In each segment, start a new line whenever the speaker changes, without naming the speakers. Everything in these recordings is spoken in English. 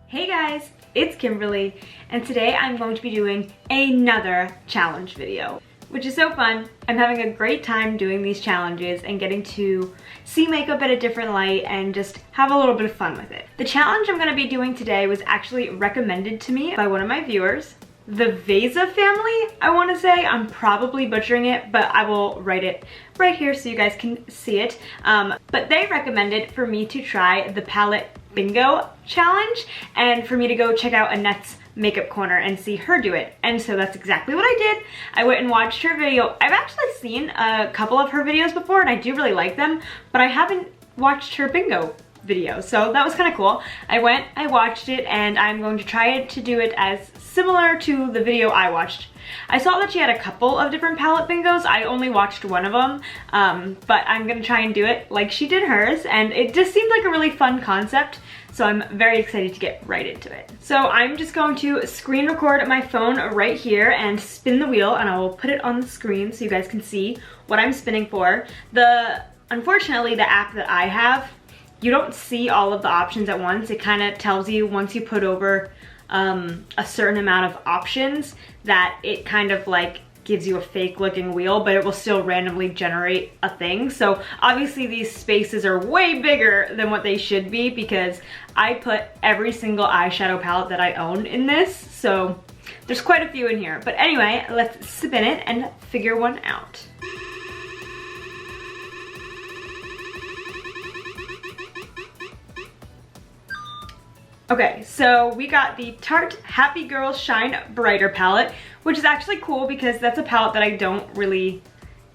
Hey guys, it's Kimberly, and today I'm going to be doing another challenge video, which is so fun. I'm having a great time doing these challenges and getting to see makeup at a different light and just have a little bit of fun with it. The challenge I'm going to be doing today was actually recommended to me by one of my viewers. The Vaiza Family, I want to say. I'm probably butchering it, but I will write it right here so you guys can see it. But they recommended for me to try the palette bingo challenge and for me to go check out Annette's makeup corner and see her do it. And so that's exactly what I did. I went and watched her video. I've actually seen a couple of her videos before and I do really like them, but I haven't watched her bingo video, so that was kind of cool. I went, I watched it, and I'm going to try to do it as similar to the video I watched. I saw that she had a couple of different palette bingos. I only watched one of them, but I'm gonna try and do it like she did hers, and it just seemed like a really fun concept, so I'm very excited to get right into it. So I'm just going to screen record my phone right here and spin the wheel, and I will put it on the screen so you guys can see what I'm spinning for. Unfortunately, the app that I have, you don't see all of the options at once. It kind of tells you once you put over a certain amount of options that it kind of like gives you a fake looking wheel, but it will still randomly generate a thing. So obviously these spaces are way bigger than what they should be because I put every single eyeshadow palette that I own in this. So there's quite a few in here. But anyway, let's spin it and figure one out. Okay, so we got the Tarte Happy Girl Shine Brighter palette, which is actually cool because that's a palette that I don't really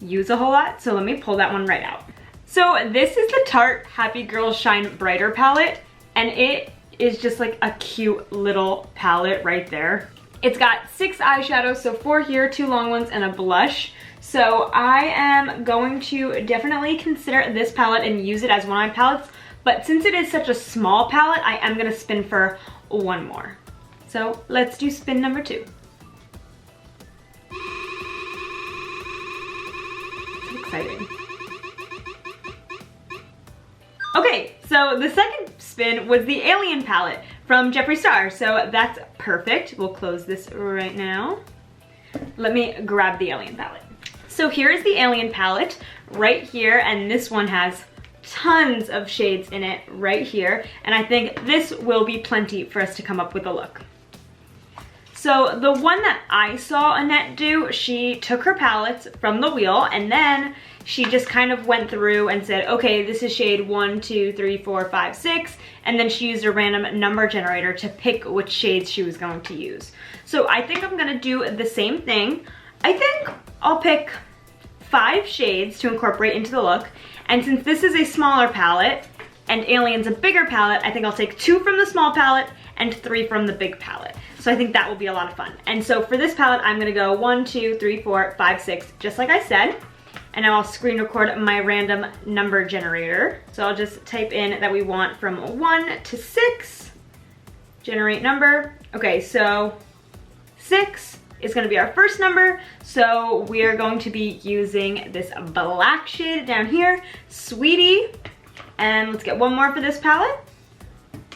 use a whole lot. So let me pull that one right out. So this is the Tarte Happy Girl Shine Brighter palette, and it is just like a cute little palette right there. It's got 6 eyeshadows, so 4 here, 2 long ones, and a blush. So I am going to definitely consider this palette and use it as one of my palettes. But since it is such a small palette, I am gonna spin for one more. So let's do spin number 2. It's exciting. Okay, so the second spin was the Alien palette from Jeffree Star. So that's perfect. We'll close this right now. Let me grab the Alien palette. So here is the Alien palette right here, and this one has tons of shades in it right here, and I think this will be plenty for us to come up with a look. So the one that I saw Annette do, she took her palettes from the wheel and then she just kind of went through and said, okay, this is shade 1, 2, 3, 4, 5, 6, and then she used a random number generator to pick which shades she was going to use. So I think I'm gonna do the same thing. I think I'll pick 5 shades to incorporate into the look. And since this is a smaller palette and Alien's a bigger palette, I think I'll take 2 from the small palette and 3 from the big palette. So I think that will be a lot of fun. And so for this palette, I'm gonna go 1, 2, 3, 4, 5, 6, just like I said. And now I'll screen record my random number generator. So I'll just type in that we want from 1 to 6, generate number. Okay, so 6 is gonna be our first number. So we are going to be using this black shade down here, Sweetie. And let's get one more for this palette,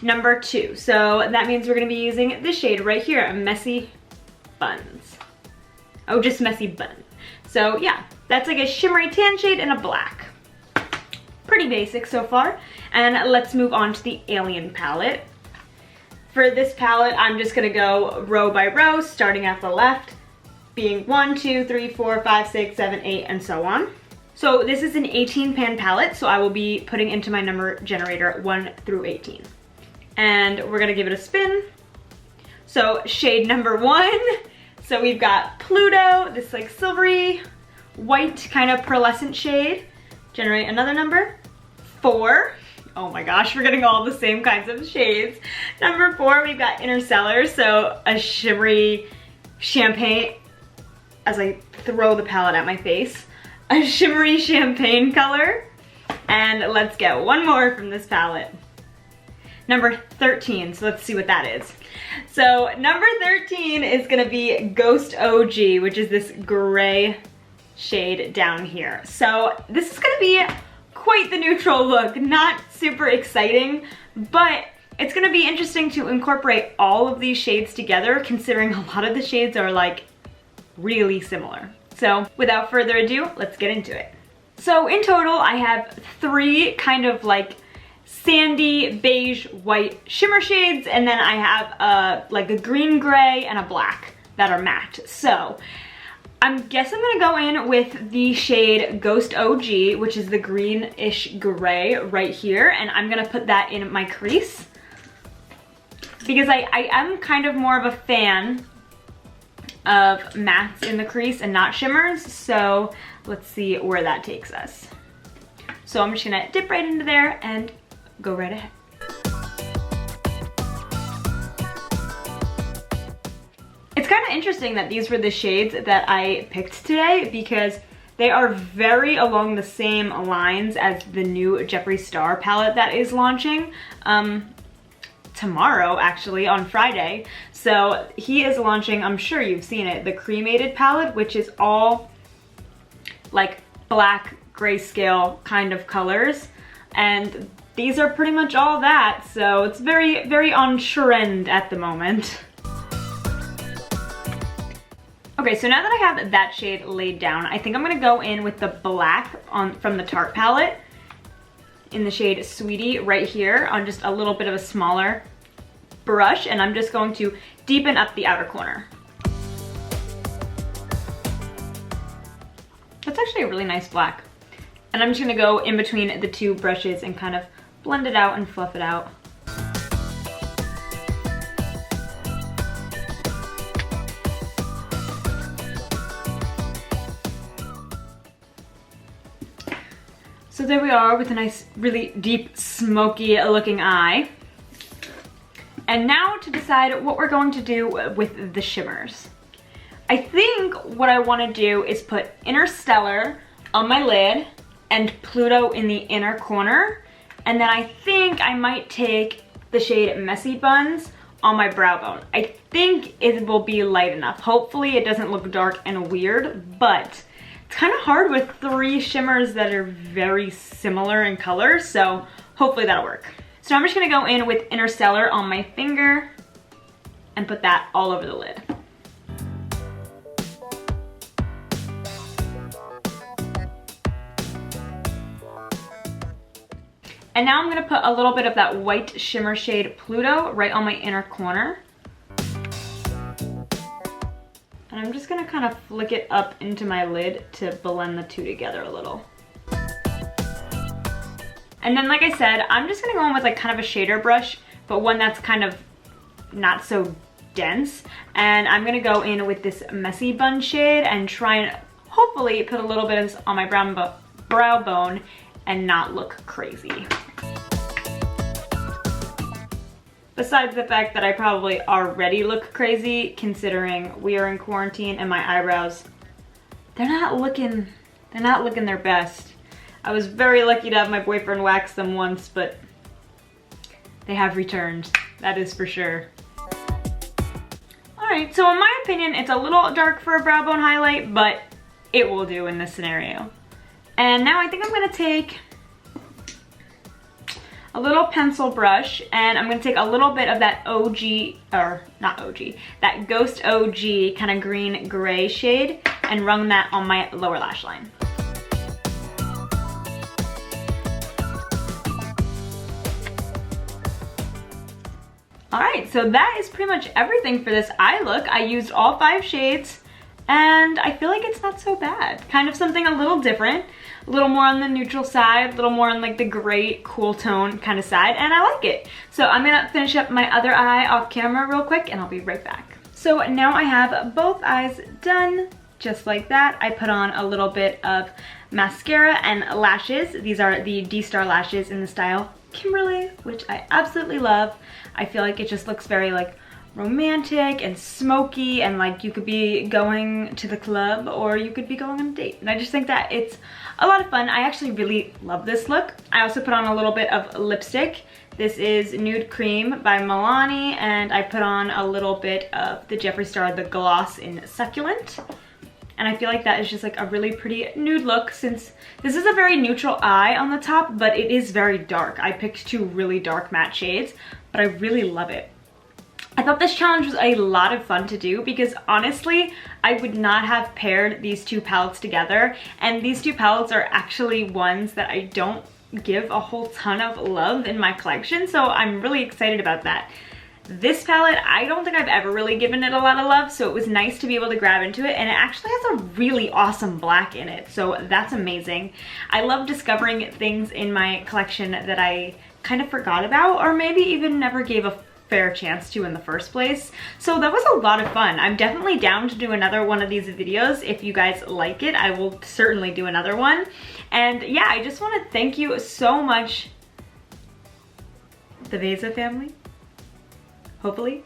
number 2. So that means we're gonna be using this shade right here, Messy Buns. Oh, just Messy Bun. So yeah, that's like a shimmery tan shade and a black. Pretty basic so far. And let's move on to the Alien palette. For this palette, I'm just gonna go row by row, starting at the left, being 1, 2, 3, 4, 5, 6, 7, 8, and so on. So this is an 18 pan palette, so I will be putting into my number generator 1 through 18. And we're gonna give it a spin. So shade number 1, so we've got Pluto, this like silvery, white kind of pearlescent shade. Generate another number, 4. Oh my gosh, we're getting all the same kinds of shades. Number 4, we've got Interstellar, so a shimmery champagne, as I throw the palette at my face, a shimmery champagne color. And let's get one more from this palette. Number 13, so let's see what that is. So number 13 is gonna be Ghost OG, which is this gray shade down here. So this is gonna be quite the neutral look, not super exciting, but it's gonna be interesting to incorporate all of these shades together, considering a lot of the shades are like really similar. So without further ado, let's get into it. So in total, I have 3 kind of like sandy, beige, white shimmer shades, and then I have like a green gray and a black that are matte. So I guess I'm gonna go in with the shade Ghost OG, which is the greenish gray right here, and I'm gonna put that in my crease because I am kind of more of a fan of mattes in the crease and not shimmers. So let's see where that takes us. So I'm just gonna dip right into there and go right ahead. It's kind of interesting that these were the shades that I picked today because they are very along the same lines as the new Jeffree Star palette that is launching tomorrow, actually, on Friday. So he is launching, I'm sure you've seen it, the Cremated palette, which is all like black grayscale kind of colors. And these are pretty much all that. So it's very, very on trend at the moment. Okay, so now that I have that shade laid down, I think I'm gonna go in with the black from the Tarte palette in the shade Sweetie right here on just a little bit of a smaller brush, and I'm just going to deepen up the outer corner. That's actually a really nice black. And I'm just gonna go in between the 2 brushes and kind of blend it out and fluff it out. So there we are with a nice, really deep, smoky looking eye. And now to decide what we're going to do with the shimmers. I think what I want to do is put Interstellar on my lid and Pluto in the inner corner. And then I think I might take the shade Messy Buns on my brow bone. I think it will be light enough. Hopefully it doesn't look dark and weird, but it's kind of hard with 3 shimmers that are very similar in color, so hopefully that'll work. So I'm just gonna go in with Interstellar on my finger and put that all over the lid. And now I'm gonna put a little bit of that white shimmer shade Pluto right on my inner corner. And I'm just gonna kind of flick it up into my lid to blend the 2 together a little. And then, like I said, I'm just gonna go in with like kind of a shader brush, but one that's kind of not so dense. And I'm gonna go in with this Messy Bun shade and try and hopefully put a little bit of this on my brow bone and not look crazy. Besides the fact that I probably already look crazy considering we are in quarantine and my eyebrows, they're not looking their best. I was very lucky to have my boyfriend wax them once, but they have returned, that is for sure. Alright, so in my opinion, it's a little dark for a brow bone highlight, but it will do in this scenario. And now I think I'm gonna take a little pencil brush and I'm gonna take a little bit of that that Ghost OG kind of green gray shade and run that on my lower lash line. Alright, so that is pretty much everything for this eye look. I used all 5 shades and I feel like it's not so bad. Kind of something a little different, a little more on the neutral side, a little more on like the gray cool tone kind of side, and I like it. So I'm gonna finish up my other eye off camera real quick and I'll be right back. So now I have both eyes done just like that. I put on a little bit of mascara and lashes. These are the D-Star lashes in the style Kimberlee, which I absolutely love. I feel like it just looks very like romantic and smoky, and like you could be going to the club or you could be going on a date. And I just think that it's a lot of fun. I actually really love this look. I also put on a little bit of lipstick. This is Nude Cream by Milani, and I put on a little bit of the Jeffree Star, the gloss in Succulent. And I feel like that is just like a really pretty nude look, since this is a very neutral eye on the top, but it is very dark. I picked 2 really dark matte shades, but I really love it. I thought this challenge was a lot of fun to do because honestly, I would not have paired these two palettes together, and these two palettes are actually ones that I don't give a whole ton of love in my collection, so I'm really excited about that. This palette, I don't think I've ever really given it a lot of love, so it was nice to be able to grab into it, and it actually has a really awesome black in it, so that's amazing. I love discovering things in my collection that I kind of forgot about, or maybe even never gave a fair chance to in the first place. So that was a lot of fun. I'm definitely down to do another one of these videos. If you guys like it, I will certainly do another one. And yeah, I just want to thank you so much, the Vaiza family, hopefully,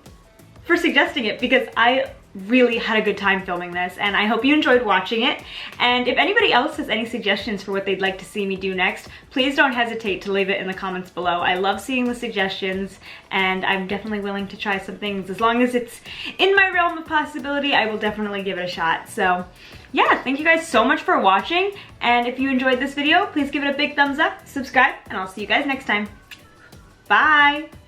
for suggesting it, because I really had a good time filming this, and I hope you enjoyed watching it. And if anybody else has any suggestions for what they'd like to see me do next, please don't hesitate to leave it in the comments below. I love seeing the suggestions, and I'm definitely willing to try some things. As long as it's in my realm of possibility, I will definitely give it a shot. So yeah, thank you guys so much for watching, and if you enjoyed this video, please give it a big thumbs up, subscribe, and I'll see you guys next time. Bye!